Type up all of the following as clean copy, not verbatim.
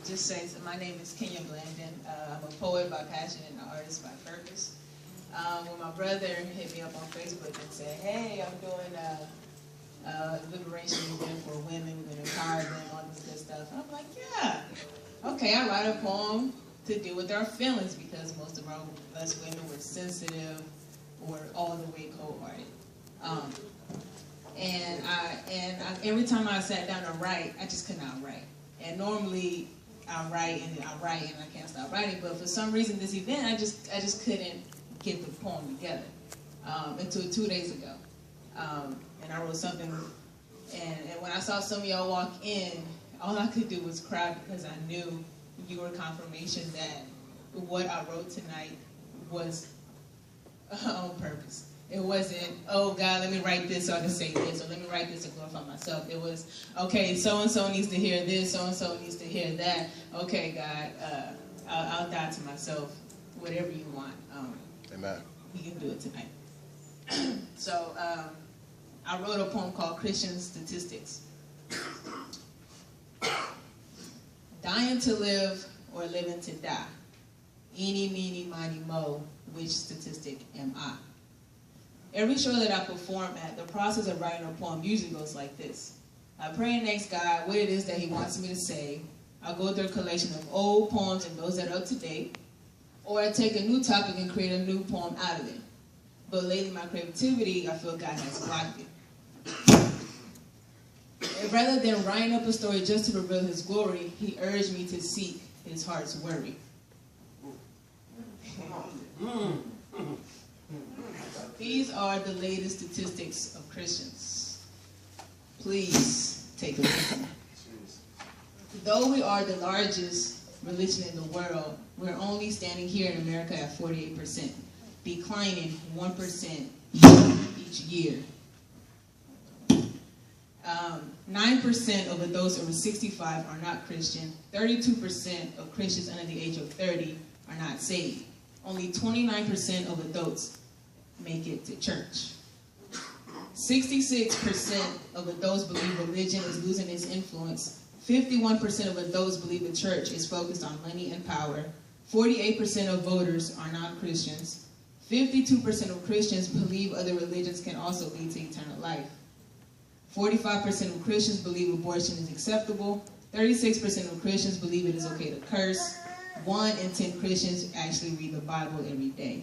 just say, so my name is Blandon. I'm a poet by passion and an artist by purpose. When my brother hit me up on Facebook and said, hey, I'm doing a liberation event for women, we're going to empower them, all this good stuff. And I'm like, yeah, okay, I write a poem to deal with our feelings because most of us women were sensitive or all the way cold-hearted. Every time I sat down to write, I just could not write. And normally I write and I can't stop writing, but for some reason this event I just couldn't get the poem together until 2 days ago. And I wrote something, and when I saw some of y'all walk in, all I could do was cry because I knew you were confirmation that what I wrote tonight was on purpose. It wasn't, oh God, let me write this so I can say this, or let me write this to glorify myself. It was, okay, so-and-so needs to hear this, so-and-so needs to hear that. Okay, God, I'll die to myself, whatever you want. Amen. We can do it tonight. So, I wrote a poem called Christian Statistics. Dying to live or living to die. Eeny, meeny, miny, mo, which statistic am I? Every show that I perform at, the process of writing a poem usually goes like this. I pray and ask God what it is that He wants me to say. I go through a collection of old poems and those that are up to date. Or I take a new topic and create a new poem out of it. But lately my creativity, I feel God has blocked it. And rather than writing up a story just to reveal His glory, He urged me to seek His heart's worry. These are the latest statistics of Christians. Please take a listen. Though we are the largest religion in the world, we're only standing here in America at 48%, declining 1% each year. 9% of adults over 65 are not Christian. 32% of Christians under the age of 30 are not saved. Only 29% of adults make it to church. 66% of adults believe religion is losing its influence. 51% of adults believe the church is focused on money and power. 48% of voters are non-Christians. 52% of Christians believe other religions can also lead to eternal life. 45% of Christians believe abortion is acceptable. 36% of Christians believe it is okay to curse. 1 in 10 Christians actually read the Bible every day.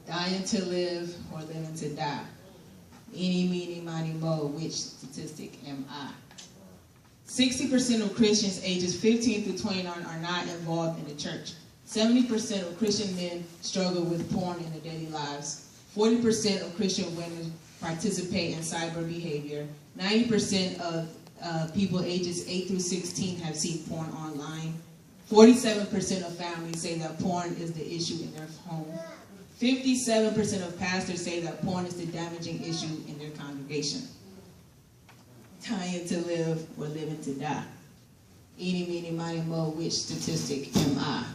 Dying to live or living to die. Eeny, meeny, miny, mo, which statistic am I? 60% of Christians ages 15 through 29 are not involved in the church. 70% of Christian men struggle with porn in their daily lives. 40% of Christian women participate in cyber behavior. 90% of people ages 8 through 16 have seen porn online. 47% of families say that porn is the issue in their home. 57% of pastors say that porn is the damaging issue in their congregation. Dying to live or living to die. Eeny, meeny, miny, mo, which statistic am I?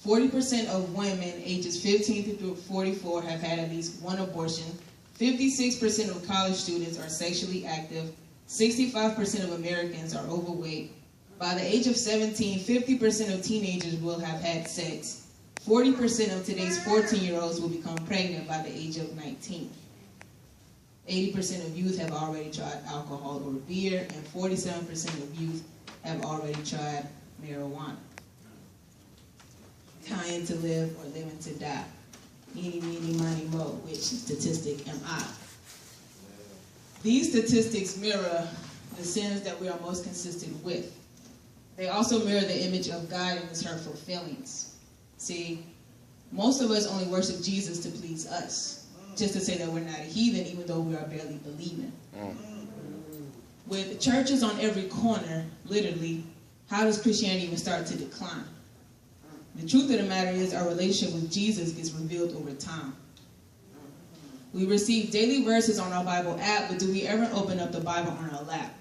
40% of women ages 15 through 44 have had at least one abortion. 56% of college students are sexually active. 65% of Americans are overweight. By the age of 17, 50% of teenagers will have had sex. 40% of today's 14-year-olds will become pregnant by the age of 19. 80% of youth have already tried alcohol or beer, and 47% of youth have already tried marijuana. Dying to live or living to die. Eeny, meeny, miny, mo, which statistic am I? These statistics mirror the sins that we are most consistent with. They also mirror the image of God and His hurtful feelings. See, most of us only worship Jesus to please us, just to say that we're not a heathen, even though we are barely believing. With churches on every corner, literally, how does Christianity even start to decline? The truth of the matter is our relationship with Jesus gets revealed over time. We receive daily verses on our Bible app, but do we ever open up the Bible on our lap?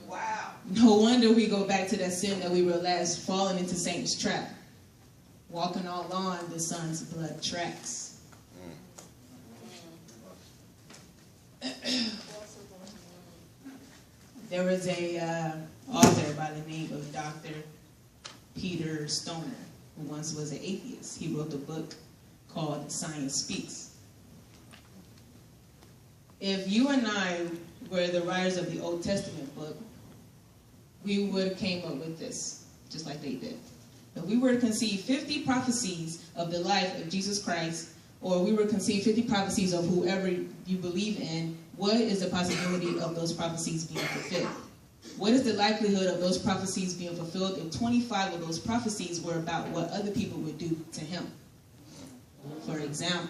Wow. No wonder we go back to that sin that we were last falling into Satan's trap. Walking all on the Son's blood tracks. There was a author by the name of Dr. Peter Stoner, who once was an atheist. He wrote a book called Science Speaks. If you and I were the writers of the Old Testament book, we would have came up with this, just like they did. If we were to conceive 50 prophecies of the life of Jesus Christ, or we were to conceive 50 prophecies of whoever you believe in, what is the possibility of those prophecies being fulfilled? What is the likelihood of those prophecies being fulfilled if 25 of those prophecies were about what other people would do to him? For example,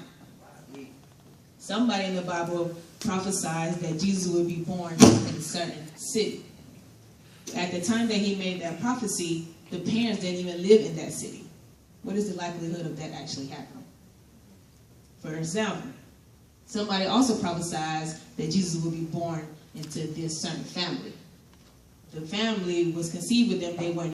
somebody in the Bible prophesied that Jesus would be born in a certain city. At the time that he made that prophecy, the parents didn't even live in that city. What is the likelihood of that actually happening? For example, somebody also prophesied that Jesus would be born into this certain family. The family was conceived with them, they weren't